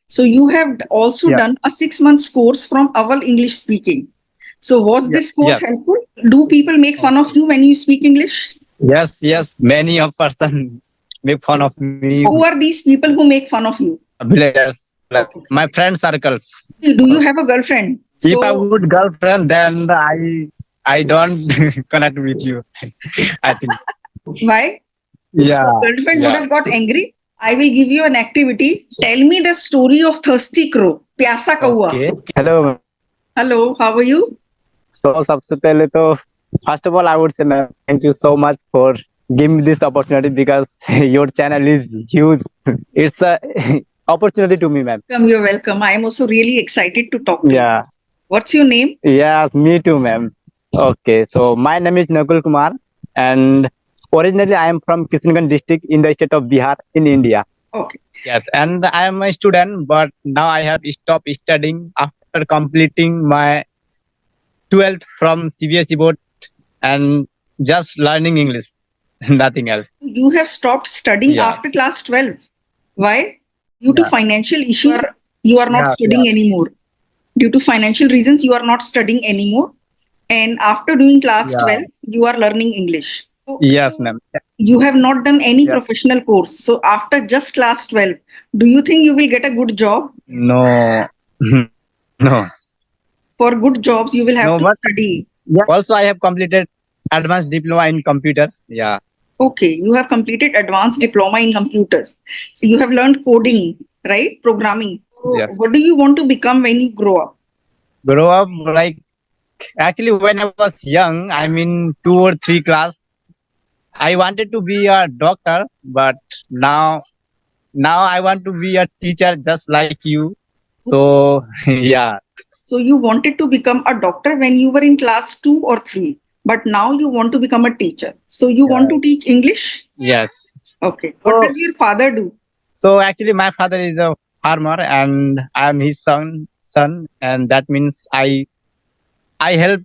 So you have also Yeah. done a 6 months course from Owl English speaking. So was Yeah. this course Yes. helpful? Do people make fun of Okay. you when you speak English? Yes. Yes. Many of person make fun of me. Who are these people who make fun of you? Villagers, like Okay. my friend circles. Do you have a girlfriend? If I So would girlfriend, then I don't connect with you. I think. why? Yeah. Your girlfriend would Yeah. have got angry. I will give you an activity. Tell me the story of thirsty crow. प्यासा कौवा. Okay. Hello. Hello, how are you? So सबसे पहले तो first of all I would say ma'am, thank you so much for giving me this opportunity because your channel is huge. It's a opportunity to me, ma'am. You're welcome. I am also really excited to talk to you. Yeah. What's your name? Yeah. Me too, ma'am. Okay. So my name is Nakul Kumar, and originally I am from Kishanganj district in the state of Bihar in India. Okay. Yes, and I am a student, but now I have stopped studying after completing my 12th from CBSE board and just learning English, nothing else. You have stopped studying Yeah. after class 12. Why? Due to Yeah. financial issues, you are not Yeah. studying anymore. Due to financial reasons, you are not studying anymore. And after doing class Yeah. 12, you are learning English. Yes, ma'am. You have not done any Yeah. professional course. So after just class 12, do you think you will get a good job? No, no, For good jobs, you will have no. to But study. yeah. Also, I have completed advanced diploma in computers. Yeah. Okay, you have completed advanced diploma in computers. So you have learned coding, right? Programming. So Yes. what do you want to become when you grow up? Grow up like actually when I was young. I mean 2 or 3 class. I wanted to be a doctor, but now I want to be a teacher just like you. So yeah. So you wanted to become a doctor when you were in class 2 or 3, but now you want to become a teacher. So you want to teach English? Yes. Okay. What does your father do? So actually my father is a farmer and I am his son, and that means I help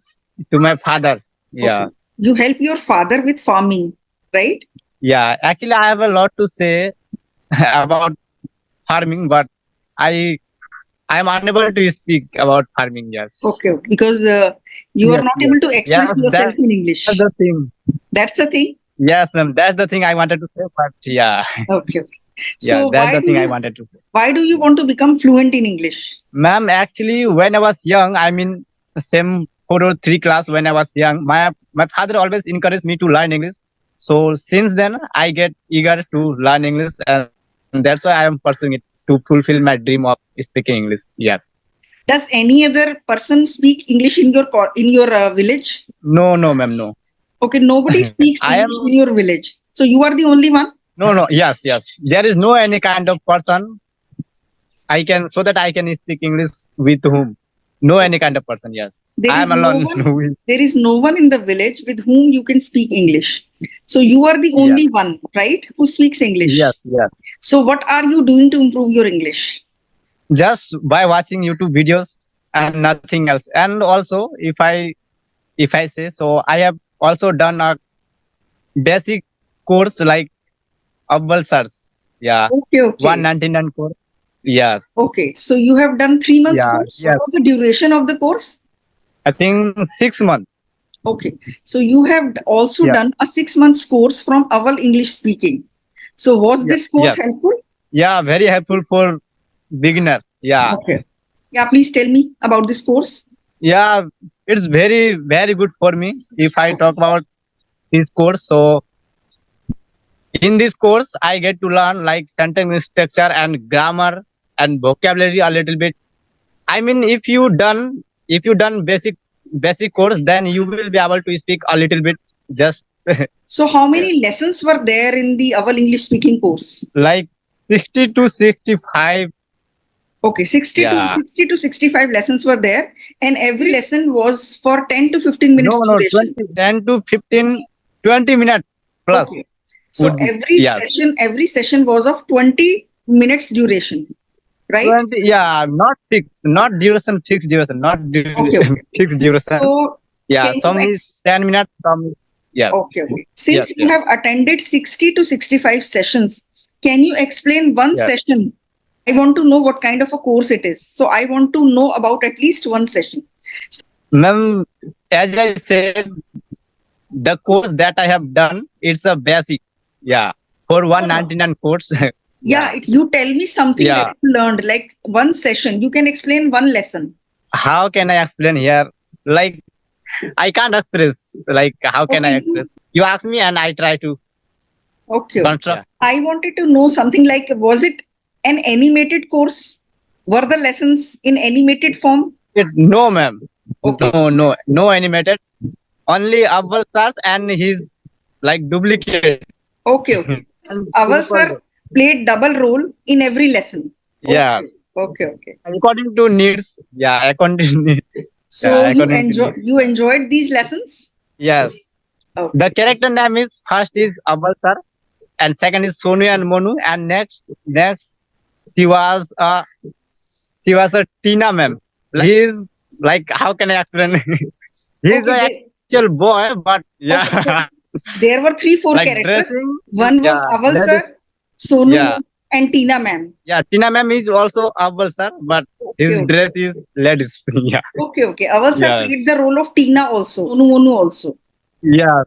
to my father. Yeah. Okay. You help your father with farming, right? Yeah. Actually I have a lot to say about farming, but I I am unable to speak about farming. Yes. Okay. Because you are Yes. not Yes. able to Yes. express yourself in English. That's the thing. That's the thing. Yes, ma'am. That's the thing I wanted to say. But yeah, Okay. yeah, So that's the thing I wanted to say. why do you want to become fluent in English? Ma'am, actually, when I was young, I mean, same 4 or 3 class when I was young, my father always encouraged me to learn English. So since then, I get eager to learn English, and that's why I am pursuing it to fulfill my dream of speaking English. Yeah. Does any other person speak English in your village? No, no, ma'am, no. Okay, nobody speaks I am English in your village. So you are the only one? no, no. Yes, yes. There is no any kind of person I can so that I can speak English with whom. No any kind of person. Yes, There I is am no alone. one. There is no one in the village with whom you can speak English. So you are the Yes, only one, right, who speaks English. yes, yes. So what are you doing to improve your English? Just by watching YouTube videos and nothing else. And also, if I say so, I have also done a basic course like Abbal Search. Yeah, Okay, okay. 199 course. Yes. Okay, so you have done 3 months Yeah. course. Yes. What was the duration of the course? I think 6 months. Okay, so you have also Yeah. done a 6 months course from Owl English speaking. So was Yeah. this course Yes. helpful? Yeah. Very helpful for beginner. Yeah. Okay. Yeah, please tell me about this course. Yeah. It's very very good for me if I talk about this course. So in this course, I get to learn like sentence structure and grammar and vocabulary a little bit. I mean, if you done basic course, then you will be able to speak a little bit. Just So how many lessons were there in the Owl English speaking course? like 60 to 65. Okay, 60 to Yeah. 60 to 65 lessons were there, and every lesson was for 10 to 15 minutes No, no, duration. 10 to 15, 20 minutes plus. Okay. So Would be yes. every session was of 20 minutes duration, right? 20, yeah, not fixed, not duration, fixed duration, not Okay, okay. fixed duration. So Yeah, can you some is 10 minutes, some is yes. okay, okay. Since Yes, you yes, have attended 60 to 65 sessions, can you explain one yes. session I want to know what kind of a course it is. So I want to know about at least one session. Ma'am, as I said, the course that I have done, it's a basic. Yeah. For 199 course. Yeah, you tell me something Yeah. that you learned, like one session. You can explain one lesson. How can I explain here? Like, I can't express. Like, how can I Okay, express? You ask me and I try to Okay. construct. I wanted to know something like, was it an animated course? Were the lessons in animated form? No, ma'am. Okay. No animated. Only Abel stars and his like duplicate. Okay. Our sir played double role in every lesson. Yeah. Okay. According to needs. Yeah, according to needs. So Yeah, according to you enjoyed these lessons? Yes. Okay. The character name is first is Abel sir and second is Sonu and Monu and next she was a Tina ma'am. He's like, how can I explain? He's Okay, an actual boy, but yeah, There were 3-4 like characters. dressing. One was Yeah, Aval that sir, Sonu Yeah. and Tina ma'am. Yeah, Tina ma'am is also Abel sir, but his dress is ladies. Yeah, Okay. Aval sir Yes. played the role of Tina also, Sonu Monu also. yeah,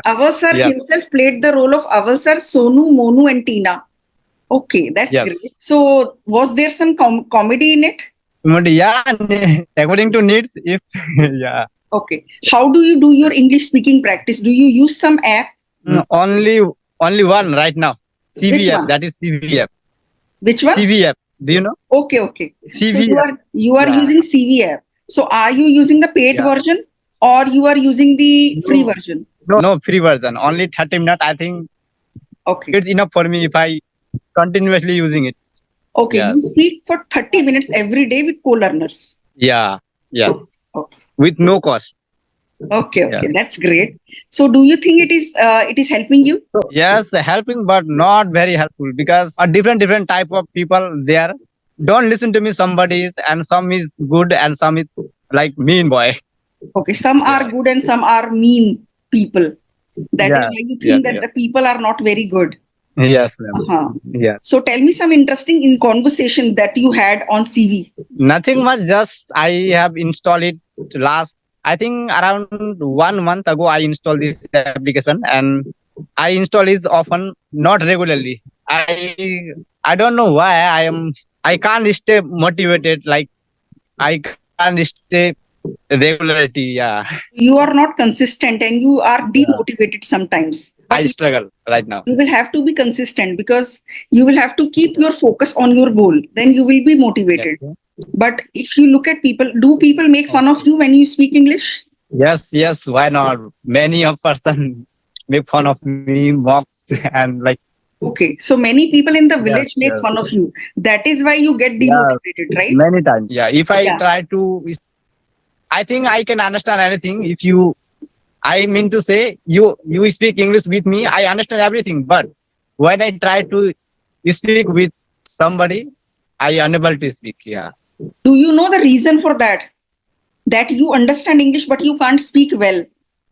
Aval sir Yes. himself played the role of Aval sir, Sonu, Monu and Tina. Okay, that's Yes. great. So was there some comedy in it? but yeah, according to needs, if yeah, Okay. How do you do your English speaking practice? Do you use some app? only one right now. Which CVF, one? that is CVF. Which one? CVF, do you know? Okay. So CVF. you are Yeah. using CV app. So are you using the paid Yeah. version or you are using the free No. version? No free version, only 30 minutes. I think Okay. it's enough for me if I continuously using it. Okay. Yeah. You speak for 30 minutes every day with co-learners. Yeah, yes, Okay. with no cost. Okay. That's great. So do you think it is helping you? Yes, helping, but not very helpful because a different type of people there. Don't listen to me. Somebody is, and some is good, and some is like mean boy. Okay. Some are good and some are mean people. That is Yeah. why you think that the people are not very good. Yes, ma'am. Uh-huh. Yeah. So tell me some interesting conversation that you had on CV. Nothing much. Just I have installed it last. I think around 1 month ago. I installed this application, and I install it often, not regularly. I don't know why I can't stay motivated. Like I can't stay regularity. Yeah, You are not consistent and you are demotivated sometimes. I struggle right now. You will have to be consistent because you will have to keep your focus on your goal. Then you will be motivated. But if you look at people, do people make fun of you when you speak English? Yes. Why not? Many of person make fun of me, mocks, and like. Okay, so many people in the village make fun of you. That is why you get demotivated, right? Many times. Yeah. If I Yeah. try to, I think I can understand anything. If you, I mean to say, you speak English with me, I understand everything. But when I try to speak with somebody, I unable to speak. Yeah. Do you know the reason for that? That you understand English but you can't speak well.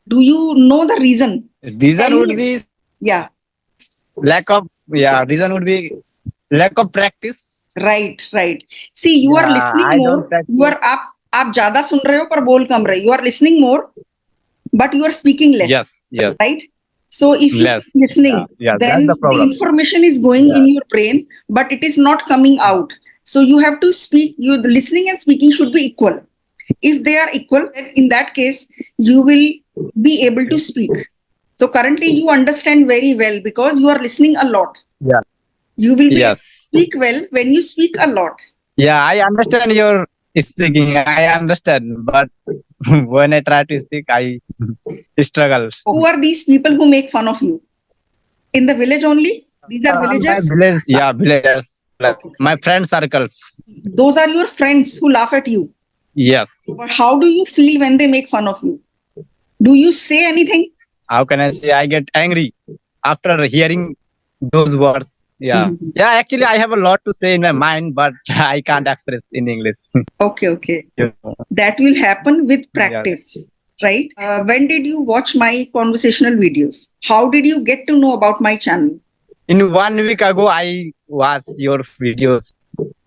Do you know the reason? Reason Tell would me. be Yeah, reason would be lack of practice. right. See, you are Yeah, listening I more. don't practice. You are आप ज़्यादा सुन रहे हो पर बोल कम रहे. You are listening more, but you are speaking less. Yes. Right? So if you Less. are listening, Yeah, then that's the problem. information is going in your brain, but it is not coming out. So you have to speak. The listening and speaking should be equal. If they are equal, then in that case, you will be able to speak. So currently you understand very well because you are listening a lot. Yeah. You will be able to Yes. speak well when you speak a lot. Yeah, I understand your speaking. I understand, but when I try to speak, I struggle. Who are these people who make fun of you? In the village only? These are My villagers? village, villagers, like my friend circles. Those are your friends who laugh at you. Yes. But how do you feel when they make fun of you? Do you say anything? How can I say? I get angry after hearing those words. Yeah. Yeah, actually, I have a lot to say in my mind, but I can't express in English. Okay. You know. That will happen with practice, right? When did you watch my conversational videos? How did you get to know about my channel? In 1 week ago, I watched your videos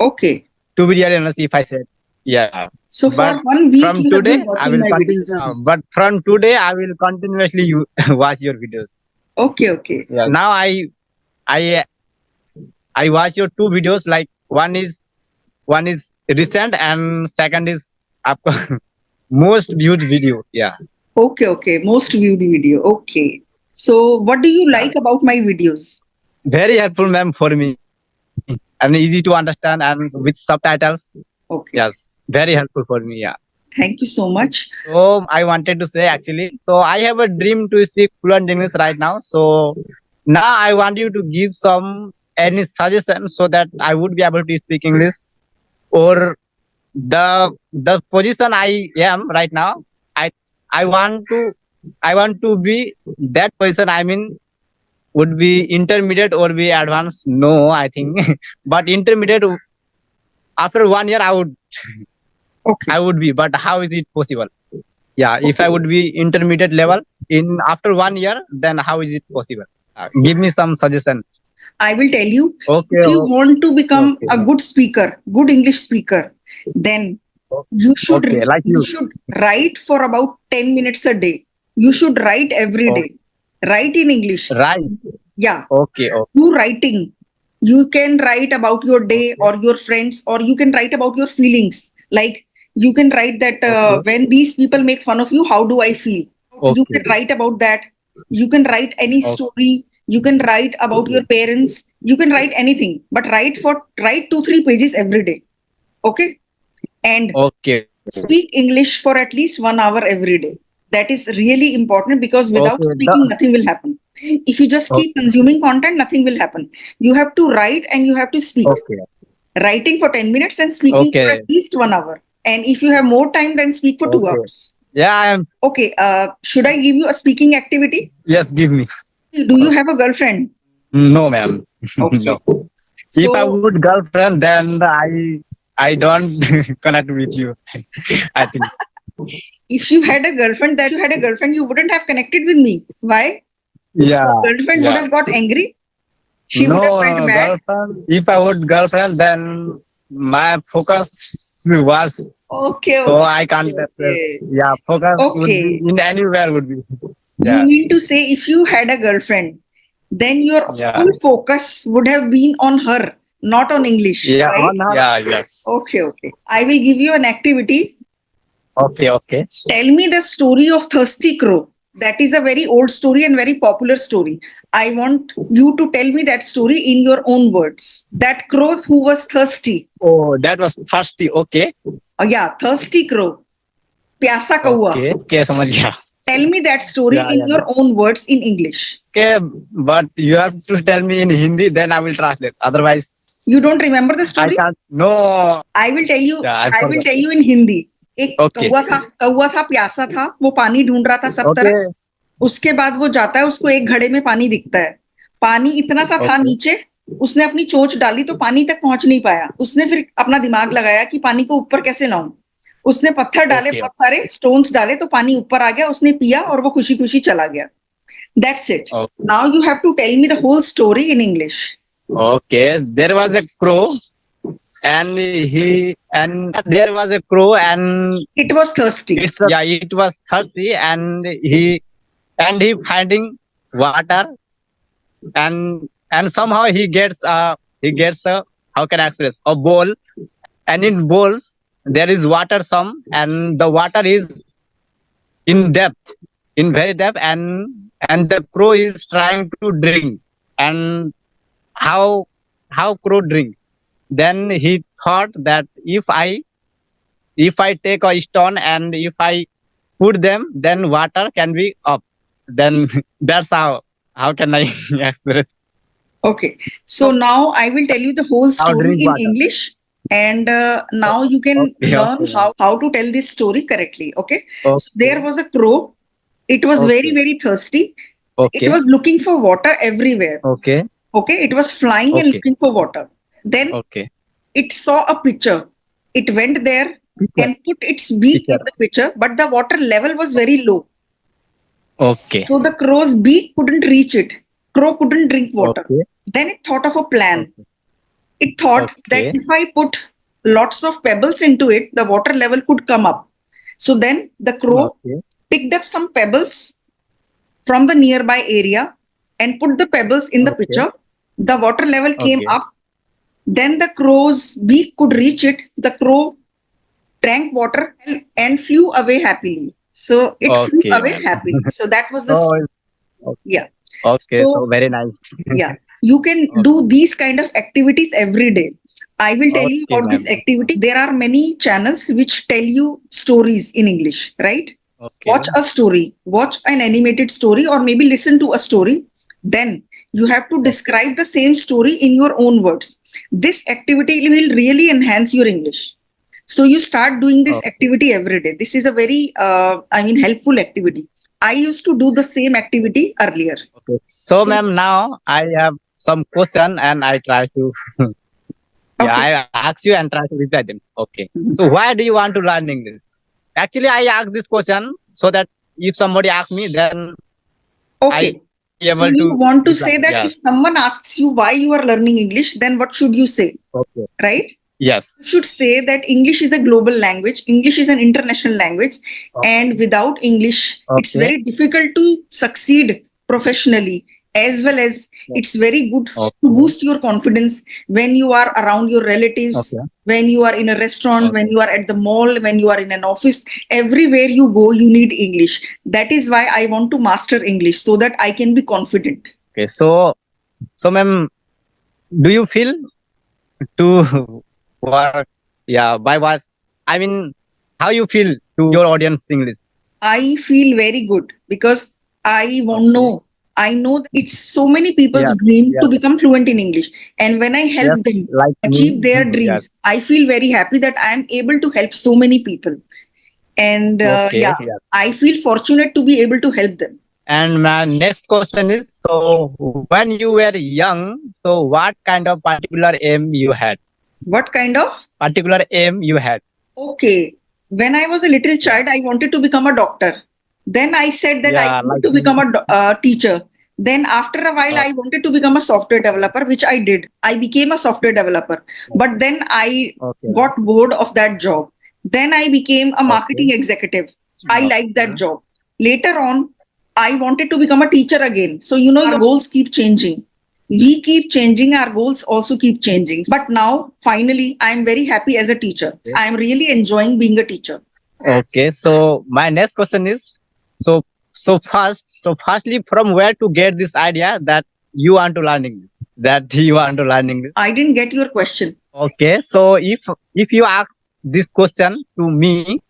Okay. To be really honest, if I said, yeah. So for But 1 week, from you have today, been I watching will my continue. videos. But from today, I will continuously watch your videos. Okay, okay. Yeah. Now I I watch your two videos. Like one is recent and second is most viewed video. Yeah. Okay, okay. Most viewed video. Okay. So what do you Yeah. like about my videos? Very helpful, ma'am, for me and easy to understand and with subtitles. Okay. Yes, very helpful for me. Yeah. Thank you so much. So I wanted to say actually, so I have a dream to speak fluent English right now. So now I want you to give some any suggestions so that I would be able to speak English, or the position I am right now. I I want to I want to be that person. I mean, would be intermediate or be advanced? No, I think, but intermediate after 1 year Okay. I would be. But how is it possible? Yeah, if I would be intermediate level in after 1 year, then how is it possible? Give me some suggestion. I will tell you, Okay, if you want to become okay, a good speaker, good English speaker, then okay, like you you. should write for about 10 minutes a day. You should write every day. Write in English. Right. Yeah. Okay, okay, Do writing. You can write about your day or your friends, or you can write about your feelings. Like you can write that when these people make fun of you, how do I feel? You okay, can write about that. You can write any okay, story. You can write about your parents. You can write anything, but write 2-3 pages every day. Okay. And okay, speak English for at least 1 hour every day. That is really important, because without okay. speaking, nothing will happen. If you just keep Okay, consuming content, nothing will happen. You have to write and you have to speak. okay, Writing for 10 minutes and speaking for at okay, least 1 hour. And if you have more time, then speak for two okay. hours. Yeah, I am. Okay. Should I give you a speaking activity? Yes, give me. Do you have a girlfriend? No, ma'am. Okay. No. If I So would girlfriend, then I don't connect with you. I think. if you had a girlfriend, you wouldn't have connected with me. Why? Yeah, Girlfriend would yeah. have got angry. She would have felt No, bad. girlfriend. If I would girlfriend, then my focus was Okay, so okay, I can't. okay. Yeah, focus would be Okay. in anywhere would be. You Yeah, mean to say, if you had a girlfriend, then your yeah, full focus would have been on her, not on English, yeah. right? On her. Yeah, yes. Okay, okay. I will give you an activity. Okay, okay. Tell me the story of Thirsty Crow. That is a very old story and very popular story. I want you to tell me that story in your own words. That crow who was thirsty. Oh, that was thirsty. Okay, Oh, yeah, Thirsty Crow. Pyasa kaua. okay, okay. समझ गया. Tell me that story Yeah, in yeah. your own words in English. Okay, but you have to tell me in Hindi, then I will translate. Otherwise, You don't remember the I story? can't. No. I will tell you. Yeah, I I will forgot. tell you in Hindi. एक Okay. कौवा था प्यासा था, वो पानी ढूंढ रहा था सब Okay. तरफ. उसके बाद वो जाता है, उसको एक घड़े में पानी दिखता है. पानी इतना सा था Okay. नीचे, उसने अपनी चोंच डाली तो पानी तक पहुंच नहीं पाया. उसने फिर अपना दिमाग लगाया कि पानी को ऊपर कैसे लाऊं. उसने पत्थर डाले, Okay. बहुत सारे स्टोन्स डाले, तो पानी ऊपर आ गया. उसने पिया और वो खुशी खुशी चला गया. That's it. Okay. Now you have to tell me the whole story in English. Okay. There was a crow, and there was a crow, and It was thirsty. it was thirsty, and he finding water, and somehow he gets a how can I express, a bowl, and in bowls there is water some, and the water is in depth, in very depth, and the crow is trying to drink. And how crow drink, then he thought that if I take a stone and if I put them, then water can be up. Then that's how can I express Okay. So now I will tell you the whole how story drink in water. English. And now you can Okay, learn okay. how to tell this story correctly. Okay. Okay. So there was a crow. It was very, Okay. very thirsty. It Okay. was looking for water everywhere. Okay. Okay. It was flying and Okay. looking for water. Then Okay. it saw a pitcher. It went there and put its beak in Pitcher. the pitcher, but the water level was very low. Okay. So the crow's beak couldn't reach it. Crow couldn't drink water. Okay. Then it thought of a plan. Okay. It thought that Okay. if I put lots of pebbles into it, the water level could come up. So then the crow Okay. picked up some pebbles from the nearby area and put the pebbles in the Okay. pitcher. The water level came Okay. up. Then the crow's beak could reach it. The crow drank water and flew away happily. So it flew Okay, away ma'am. happily. So that was the So, story. Yeah. okay, so So very nice. yeah, you can do these kind of activities every day. I will tell you Okay, about ma'am. this activity. There are many channels which tell you stories in English, right? Watch Okay. a story, watch an animated story, or maybe listen to a story. Then you have to Okay. describe the same story in your own words. This activity will really enhance your English. So you start doing this Okay. activity every day. This is a very, helpful activity. I used to do the same activity earlier. Okay. So, So, ma'am, now I have some question and I try to, yeah, okay. I ask you and try to reply them. Okay. Mhm. So, why do you want to learn English? Actually, I ask this question so that if somebody asks me, then I Okay. So able you to want to reply. say that if Yes. someone asks you why you are learning English, then what should you say? Okay. Right? You Yes. should say that English is a global language, English is an international language, and without English, it's Okay. very difficult to succeed professionally, as well as it's very good to Okay. boost your confidence when you are around your relatives, Okay. when you are in a restaurant, when Okay. you are at the mall, when you are in an office. Everywhere you go, you need English. That is why I want to master English so that I can be confident. Okay. So, ma'am, do you feel to work? Yeah. By what? I mean, how you feel to your audience English? I feel very good because I won't Okay. know. I know that it's so many people's Yes. dream to Yes. become fluent in English. And when I Yes. help them Like me. achieve their Yes. dreams, I feel very happy that I am able to help so many people. And Okay. yeah, Yes. I feel fortunate to be able to help them. And my next question is: so when you were young, so what kind of particular aim you had? What kind of? Particular aim you had? Okay. When I was a little Yeah. child, I wanted to become a doctor. Then I said that I Yeah. want Like to me. become a teacher. Then after a while, I wanted to become a software developer, which I did. I became a software developer. But then I Okay. got bored of that job. Then I became a Okay. marketing executive. I liked that Okay. job. Later on, I wanted to become a teacher again. So, you know, your goals keep changing. We keep changing, our goals also keep changing. But now, finally, I'm very happy as a teacher. I'm really enjoying being a teacher. Okay. So my next question is: so firstly, from where to get this idea that you want to learn English? That you want to learn English? I didn't get your question. Okay. So if you ask this question to me,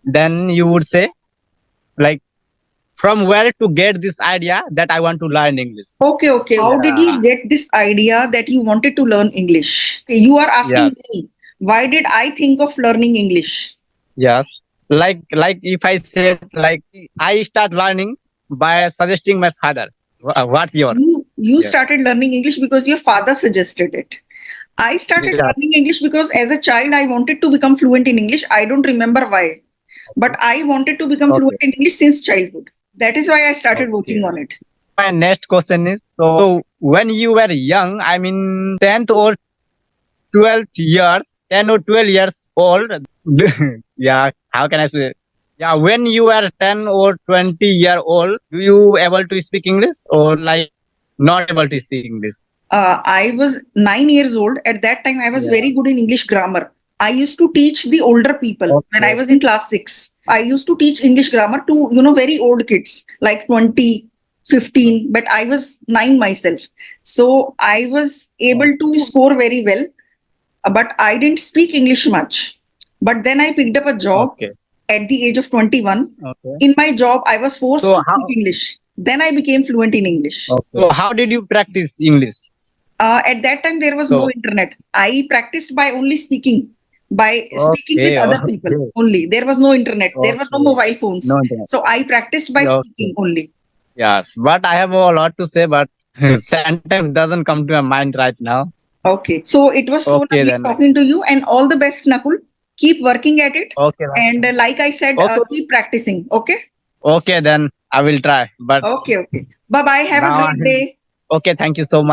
then you would say like from where to get this idea that I want to learn English. Okay, okay. How did you get this idea that you wanted to learn English? Okay, you are asking Yes. me, why did I think of learning English? Yes. Like if I said like I start learning by suggesting my father. What's your? You Yes. started learning English because your father suggested it. I started Yeah. learning English because as a child I wanted to become fluent in English. I don't remember why, but I wanted to become fluent Okay. in English since childhood. That is why I started working Okay. on it. My next question is so when you were young, I mean 10th or 12th year, 10 or 12 years old. Yeah, how can I say? Yeah, when you were 10 or 20-year old, do you able to speak English or like not able to speak English? I was 9 years old. At that time, I was Yeah. very good in English grammar. I used to teach the older people when I Okay. was in class 6. I used to teach English grammar to, very old kids, like 20, 15, but I was 9 myself. So I was able to score very well, but I didn't speak English much. But then I picked up a job Okay. at the age of 21. Okay. In my job, I was forced So to speak English. Then I became fluent in English. so how did you practice English? At that time, there was no So internet. I practiced by only speaking, by speaking with okay, other people okay, only. There was no internet. There were no okay. mobile phones. No internet. So I practiced by Okay. speaking only. Yes, but I have a lot to say, but sentence doesn't come to my mind right now. Okay. So it was so Okay, lovely then. talking to you, and all the best, Nakul. Keep working at it. Okay, ma'am. And like I said, Okay, keep practicing. Okay. okay, then I will try. But Okay. Okay. Bye bye. Have a now, great day. okay, thank you so much.